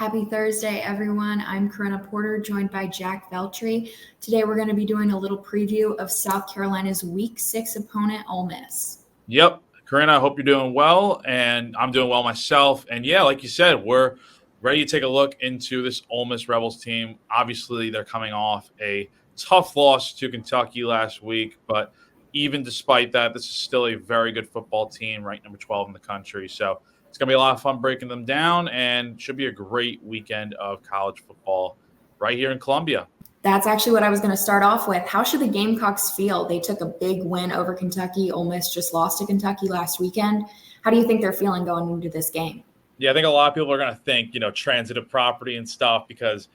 Happy Thursday, everyone. I'm Karenna Porter, joined by Jack Veltri. Today, we're going to be doing a little preview of South Carolina's Week 6 opponent, Ole Miss. Yep. Karenna, I hope you're doing well, and I'm doing well myself. And yeah, like you said, we're ready to take a look into this Ole Miss Rebels team. Obviously, they're coming off a tough loss to Kentucky last week, but even despite that, this is still a very good football team, ranked number 12 in the country. So it's going to be a lot of fun breaking them down, and should be a great weekend of college football right here in Columbia. That's actually what I was going to start off with. How should the Gamecocks feel? They took a big win over Kentucky. Ole Miss just lost to Kentucky last weekend. How do you think they're feeling going into this game? Yeah, I think a lot of people are going to think, transitive property and stuff because,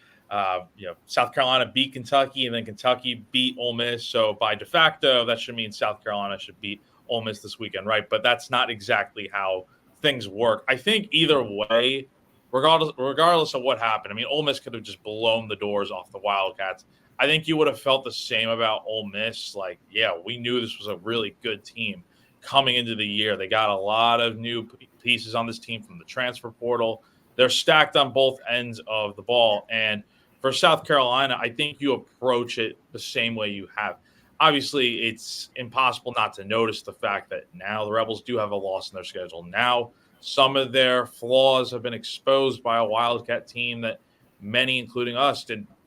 South Carolina beat Kentucky and then Kentucky beat Ole Miss. So by de facto, that should mean South Carolina should beat Ole Miss this weekend, right? But that's not exactly how things work. I think either way, regardless of what happened, I mean, Ole Miss could have just blown the doors off the Wildcats. I think you would have felt the same about Ole Miss. Like, yeah, we knew this was a really good team coming into the year. They got a lot of new pieces on this team from the transfer portal. They're stacked on both ends of the ball. And for South Carolina, I think you approach it the same way you have. Obviously, it's impossible not to notice the fact that now the Rebels do have a loss in their schedule. Now some of their flaws have been exposed by a Wildcat team that many, including us,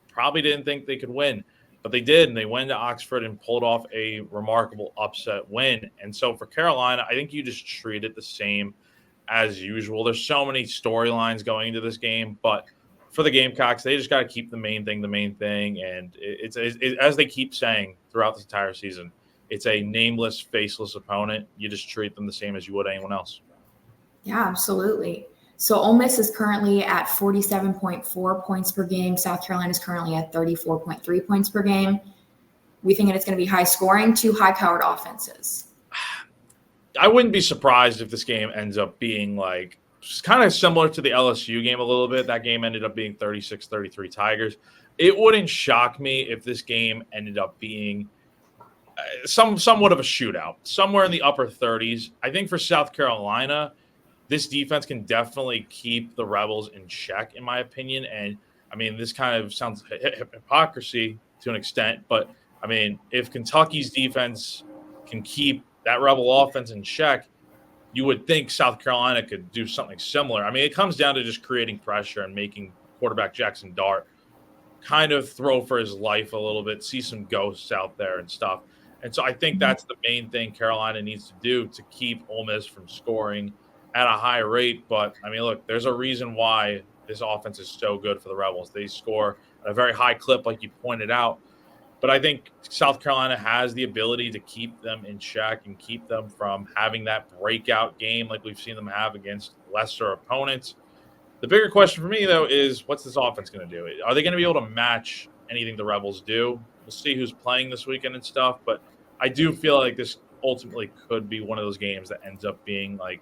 probably didn't think they could win. But they did, and they went to Oxford and pulled off a remarkable upset win. And so for Carolina, I think you just treat it the same as usual. There's so many storylines going into this game, but for the Gamecocks, they just got to keep the main thing. And it's as they keep saying throughout this entire season, it's a nameless, faceless opponent. You just treat them the same as you would anyone else. Yeah, absolutely. So Ole Miss is currently at 47.4 points per game. South Carolina is currently at 34.3 points per game. We think it's going to be high scoring, two high-powered offenses. I wouldn't be surprised if this game ends up being like kind of similar to the LSU game a little bit. That game ended up being 36-33 Tigers. It wouldn't shock me if this game ended up being somewhat of a shootout, somewhere in the upper 30s. I think for South Carolina, this defense can definitely keep the Rebels in check, in my opinion. And, I mean, this kind of sounds hypocrisy to an extent. But, I mean, if Kentucky's defense can keep that Rebel offense in check, you would think South Carolina could do something similar. I mean, it comes down to just creating pressure and making quarterback Jackson Dart kind of throw for his life a little bit, see some ghosts out there and stuff. And so I think that's the main thing Carolina needs to do to keep Ole Miss from scoring at a high rate. But, I mean, look, there's a reason why this offense is so good for the Rebels. They score at a very high clip, like you pointed out. But I think South Carolina has the ability to keep them in check and keep them from having that breakout game like we've seen them have against lesser opponents. The bigger question for me, though, is what's this offense going to do? Are they going to be able to match anything the Rebels do? We'll see who's playing this weekend and stuff. But I do feel like this ultimately could be one of those games that ends up being like,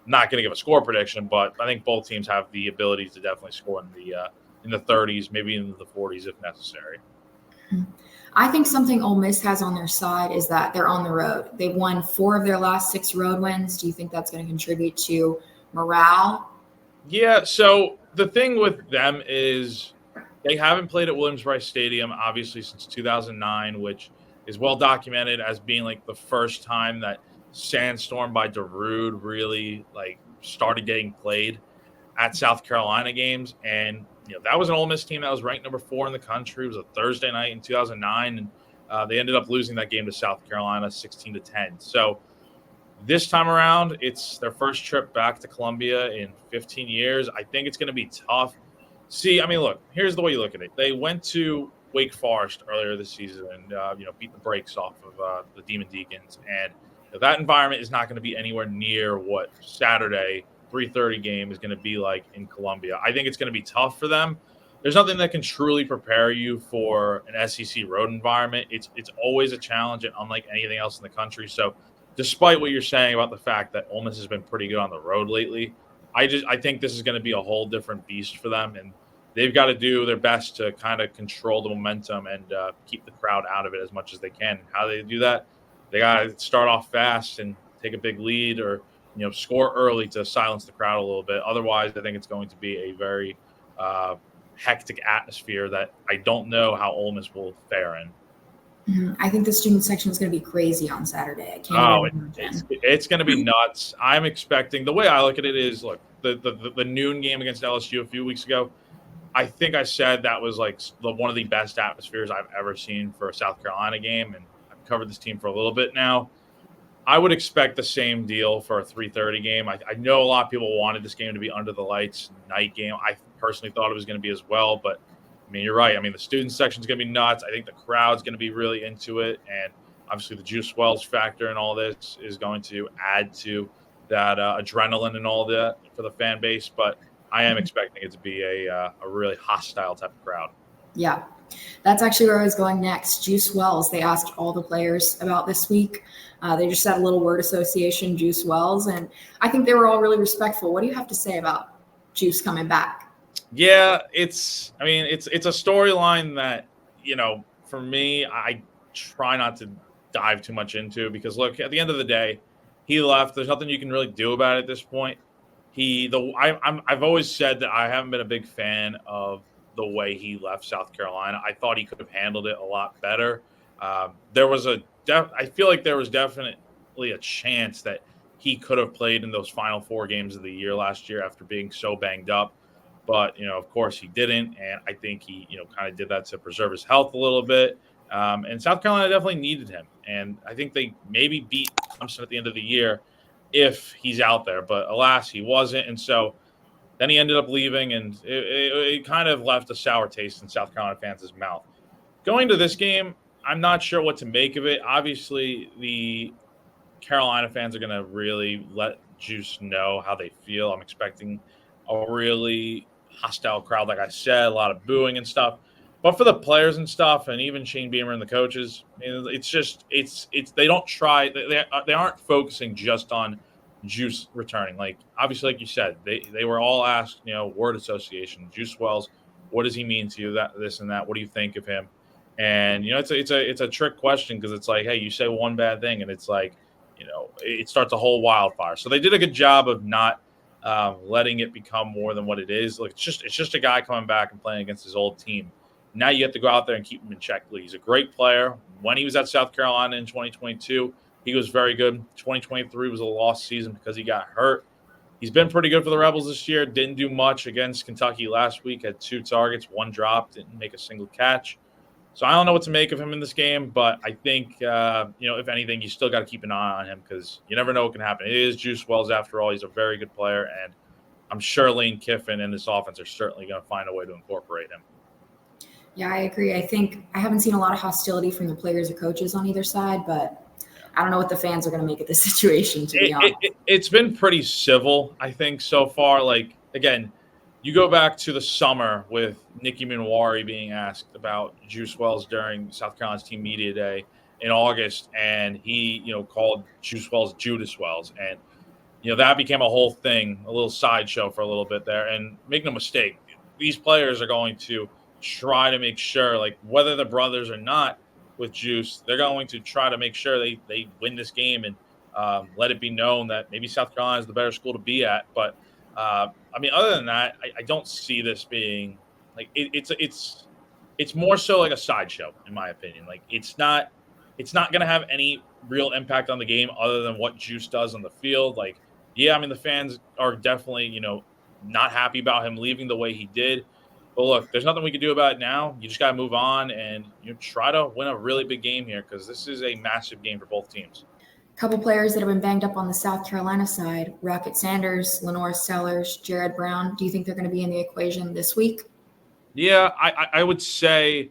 not going to give a score prediction, but I think both teams have the ability to definitely score in the 30s, maybe into the 40s if necessary. I think something Ole Miss has on their side is that they're on the road. They've won 4 of their last 6 road wins. Do you think that's going to contribute to morale? Yeah, so the thing with them is they haven't played at Williams-Brice Stadium, obviously, since 2009, which is well documented as being like the first time that Sandstorm by Darude really started getting played at South Carolina games. And that was an Ole Miss team that was ranked number 4 in the country. It was a Thursday night in 2009, and they ended up losing that game to South Carolina 16-10. So this time around, it's their first trip back to Columbia in 15 years. I think it's going to be tough. See, I mean, look, here's the way you look at it. They went to Wake Forest earlier this season and beat the brakes off of the Demon Deacons, and that environment is not going to be anywhere near what Saturday 3:30 game is going to be like in Columbia. I think it's going to be tough for them. There's nothing that can truly prepare you for an SEC road environment. It's always a challenge, and unlike anything else in the country. So despite what you're saying about the fact that Ole Miss has been pretty good on the road lately, I think this is going to be a whole different beast for them, and they've got to do their best to kind of control the momentum and keep the crowd out of it as much as they can. And how they do that, they got to start off fast and take a big lead or score early to silence the crowd a little bit. Otherwise, I think it's going to be a very hectic atmosphere that I don't know how Ole Miss will fare in. I think the student section is going to be crazy on Saturday. I can't even imagine. It's going to be nuts. I'm expecting, the way I look at it is, look, the noon game against LSU a few weeks ago, I think I said that was like one of the best atmospheres I've ever seen for a South Carolina game, and I've covered this team for a little bit now. I would expect the same deal for a 3:30 game. I know a lot of people wanted this game to be under the lights night game. I personally thought it was going to be as well, but I mean, you're right. I mean, the student section is going to be nuts. I think the crowd's going to be really into it, and obviously the Juice Wells factor and all this is going to add to that adrenaline and all that for the fan base. But I am expecting it to be a really hostile type of crowd. Yeah, that's actually where I was going next. Juice Wells, they asked all the players about this week. They just had a little word association, Juice Wells, and I think they were all really respectful. What do you have to say about Juice coming back? Yeah, it's a storyline that, for me, I try not to dive too much into, because look, at the end of the day, he left. There's nothing you can really do about it at this point. I've always said that I haven't been a big fan of the way he left South Carolina. I thought he could have handled it a lot better. I feel like there was definitely a chance that he could have played in those final 4 games of the year last year after being so banged up. But, of course he didn't. And I think he, kind of did that to preserve his health a little bit. And South Carolina definitely needed him. And I think they maybe beat Clemson at the end of the year if he's out there. But alas, he wasn't. And so then he ended up leaving, and it kind of left a sour taste in South Carolina fans' mouth. Going to this game, I'm not sure what to make of it. Obviously, the Carolina fans are going to really let Juice know how they feel. I'm expecting a really hostile crowd, like I said, a lot of booing and stuff. But for the players and stuff, and even Shane Beamer and the coaches, they don't try. They aren't focusing just on Juice returning. Like, obviously, like you said, they were all asked, word association, Juice Wells, what does he mean to you? That, this, and that. What do you think of him? And it's a trick question, because it's like, hey, you say one bad thing, and it's like, it starts a whole wildfire. So they did a good job of not letting it become more than what it is. Like, it's just a guy coming back and playing against his old team. Now you have to go out there and keep him in check. He's a great player. When he was at South Carolina in 2022, he was very good. 2023 was a lost season because he got hurt. He's been pretty good for the Rebels this year. Didn't do much against Kentucky last week. Had 2 targets, 1 drop, didn't make a single catch. So I don't know what to make of him in this game, but I think, if anything, you still got to keep an eye on him, because you never know what can happen. It is Juice Wells after all. He's a very good player, and I'm sure Lane Kiffin and this offense are certainly going to find a way to incorporate him. Yeah, I agree. I think I haven't seen a lot of hostility from the players or coaches on either side, but I don't know what the fans are going to make of this situation, to be honest. It's been pretty civil, I think, so far. Like, again, you go back to the summer with Nikki Minwari being asked about Juice Wells during South Carolina's team media day in August, and he, called Juice Wells Judas Wells. And, that became a whole thing, a little sideshow for a little bit there. And make no mistake, these players are going to try to make sure, like, whether the brothers or not with Juice, they're going to try to make sure they win this game and let it be known that maybe South Carolina is the better school to be at. But other than that, I don't see this being like it's more so like a sideshow, in my opinion. Like, it's not going to have any real impact on the game other than what Juice does on the field. Like, yeah, the fans are definitely not happy about him leaving the way he did. But look, there's nothing we can do about it now. You just got to move on and try to win a really big game here, because this is a massive game for both teams. A couple players that have been banged up on the South Carolina side, Rocket Sanders, Lenore Sellers, Jared Brown. Do you think they're going to be in the equation this week? Yeah, I would say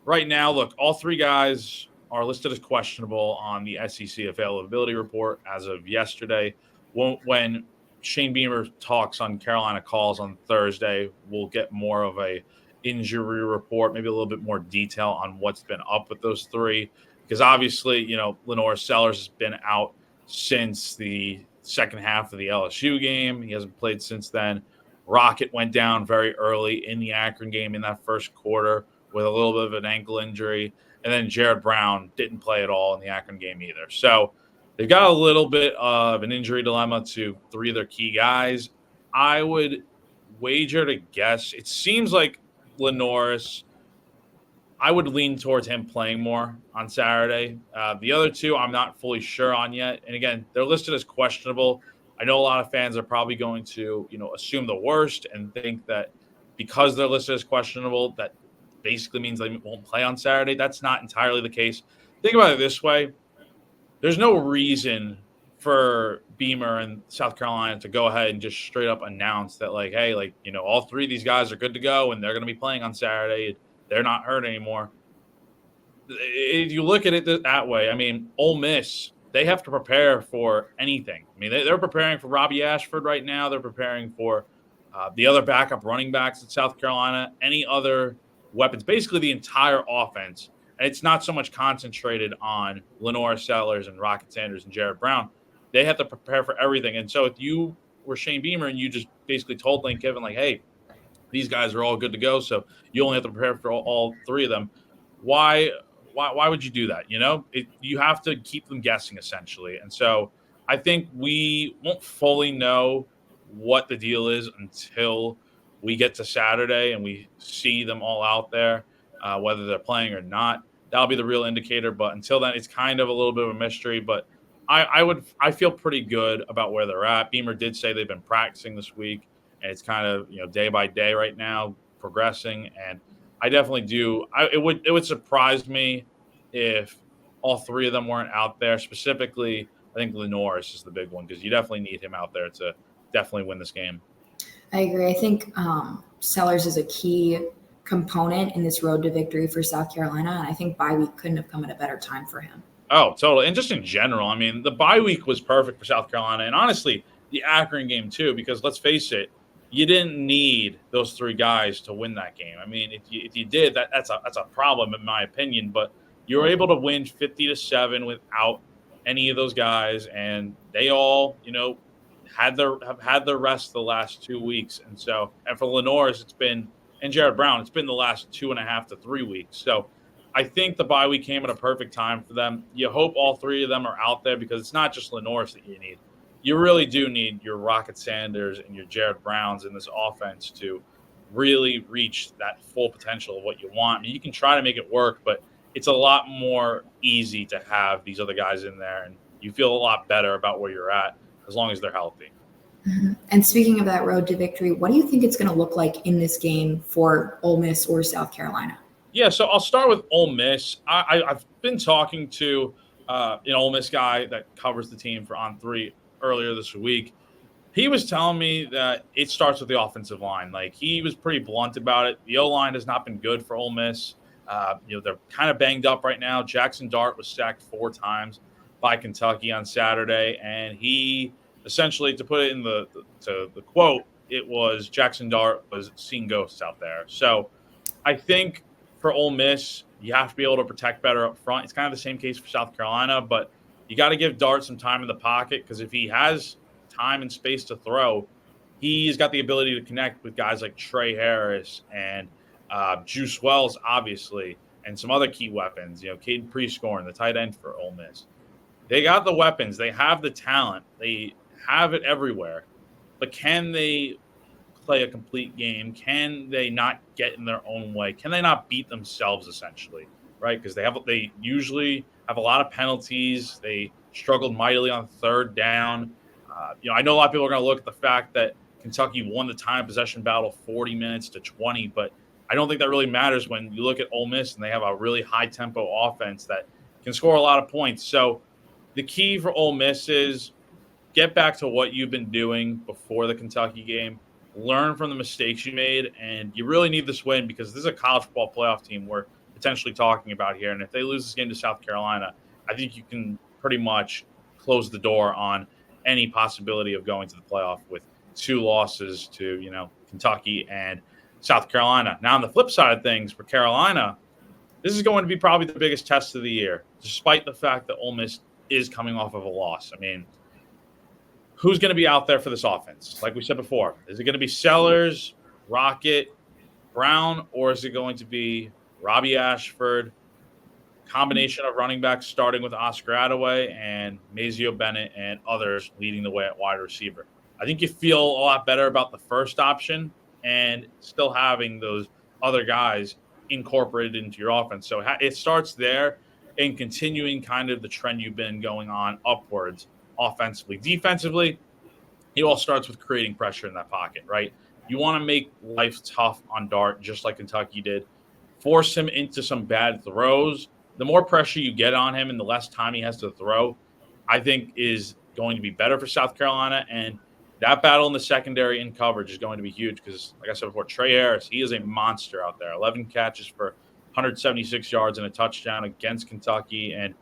right now, look, all 3 guys are listed as questionable on the SEC availability report as of yesterday. When Shane Beamer talks on Carolina Calls on Thursday, we'll get more of a injury report, maybe a little bit more detail on what's been up with those 3. Because obviously, Lenore Sellers has been out since the second half of the LSU game. He hasn't played since then. Rocket went down very early in the Akron game in that first quarter with a little bit of an ankle injury. And then Jared Brown didn't play at all in the Akron game either. So they've got a little bit of an injury dilemma to 3 of their key guys. I would wager to guess, it seems like Lenoris, I would lean towards him playing more on Saturday. The other two, I'm not fully sure on yet. And again, they're listed as questionable. I know a lot of fans are probably going to, assume the worst and think that because they're listed as questionable, that basically means they won't play on Saturday. That's not entirely the case. Think about it this way. There's no reason for Beamer and South Carolina to go ahead and just straight up announce that, like, hey, all three of these guys are good to go and they're going to be playing on Saturday. They're not hurt anymore. If you look at it that way, I mean, Ole Miss, they have to prepare for anything. I mean, they're preparing for Robbie Ashford right now. They're preparing for the other backup running backs at South Carolina, any other weapons, basically the entire offense. And it's not so much concentrated on Lenore Sellers and Rocket Sanders and Jared Brown. They have to prepare for everything. And so if you were Shane Beamer and you just basically told Lane Kiffin, like, hey, these guys are all good to go, so you only have to prepare for all three of them, why would you do that? You have to keep them guessing, essentially. And so I think we won't fully know what the deal is until we get to Saturday and we see them all out there, whether they're playing or not. That'll be the real indicator. But until then, it's kind of a little bit of a mystery. But I feel pretty good about where they're at. Beamer did say they've been practicing this week, and it's kind of day by day right now, progressing. And I definitely do. It would surprise me if all three of them weren't out there. Specifically, I think Lenoris is the big one because you definitely need him out there to definitely win this game. I agree. I think Sellers is a key component in this road to victory for South Carolina, and I think bye week couldn't have come at a better time for him. Oh, totally. And just in general, I mean, the bye week was perfect for South Carolina, and honestly, the Akron game too, because let's face it, you didn't need those three guys to win that game. I mean, if you did, that's a problem in my opinion. But you were able to win 50-7 without any of those guys, and they all, have had their rest the last 2 weeks. And for Lenoris, and Jared Brown, it's been the last 2.5 to 3 weeks. So I think the bye week came at a perfect time for them. You hope all three of them are out there because it's not just Lenoris that you need. You really do need your Rocket Sanders and your Jared Browns in this offense to really reach that full potential of what you want. I mean, you can try to make it work, but it's a lot more easy to have these other guys in there, and you feel a lot better about where you're at as long as they're healthy. Mm-hmm. And speaking of that road to victory, what do you think it's going to look like in this game for Ole Miss or South Carolina? Yeah, so I'll start with Ole Miss. I've been talking to an Ole Miss guy that covers the team for On 3 earlier this week. He was telling me that it starts with the offensive line. Like, he was pretty blunt about it. The O-line has not been good for Ole Miss. They're kind of banged up right now. Jackson Dart was sacked 4 times by Kentucky on Saturday, and he essentially, to put it in the quote, it was Jackson Dart was seeing ghosts out there. So I think for Ole Miss, you have to be able to protect better up front. It's kind of the same case for South Carolina, but you got to give Dart some time in the pocket because if he has time and space to throw, he's got the ability to connect with guys like Trey Harris and Juice Wells, obviously, and some other key weapons. Caden Prescorn, the tight end for Ole Miss. They got the weapons. They have the talent. They have it everywhere. But can they play a complete game? Can they not get in their own way? Can they not beat themselves, essentially, right? Because they usually have a lot of penalties. They struggled mightily on third down. I know a lot of people are going to look at the fact that Kentucky won the time possession battle 40 minutes to 20, but I don't think that really matters when you look at Ole Miss and they have a really high-tempo offense that can score a lot of points. So the key for Ole Miss is get back to what you've been doing before the Kentucky game. Learn from the mistakes you made, and you really need this win because this is a college football playoff team we're potentially talking about here. And if they lose this game to South Carolina, I think you can pretty much close the door on any possibility of going to the playoff with 2 losses to, Kentucky and South Carolina. Now, on the flip side of things, for Carolina, this is going to be probably the biggest test of the year, despite the fact that Ole Miss is coming off of a loss. I mean, who's going to be out there for this offense? Like we said before, is it going to be Sellers, Rocket, Brown, or is it going to be Robbie Ashford, combination of running backs starting with Oscar Attaway and Mazio Bennett and others leading the way at wide receiver? I think you feel a lot better about the first option, and still having those other guys incorporated into your offense. So it starts there and continuing kind of the trend you've been going on upwards offensively. Defensively, it all starts with creating pressure in that pocket, right? You want to make life tough on Dart, just like Kentucky did. Force him into some bad throws. The more pressure you get on him and the less time he has to throw, I think is going to be better for South Carolina. And that battle in the secondary in coverage is going to be huge because, like I said before, Trey Harris, he is a monster out there. 11 catches for 176 yards and a touchdown against Kentucky. And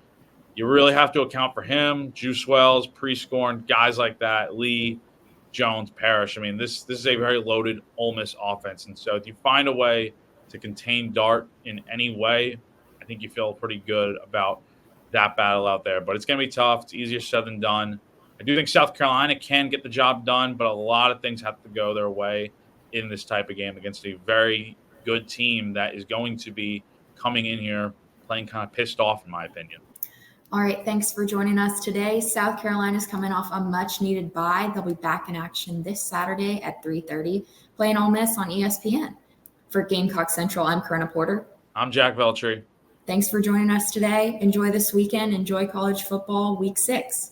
you really have to account for him, Juice Wells, Prescorn, guys like that, Lee, Jones, Parrish. I mean, this is a very loaded Ole Miss offense. And so if you find a way to contain Dart in any way, I think you feel pretty good about that battle out there. But it's going to be tough. It's easier said than done. I do think South Carolina can get the job done, but a lot of things have to go their way in this type of game against a very good team that is going to be coming in here playing kind of pissed off, in my opinion. All right, thanks for joining us today. South Carolina's coming off a much-needed bye. They'll be back in action this Saturday at 3:30, playing Ole Miss on ESPN. For Gamecock Central, I'm Karenna Porter. I'm Jack Veltri. Thanks for joining us today. Enjoy this weekend. Enjoy college football week 6.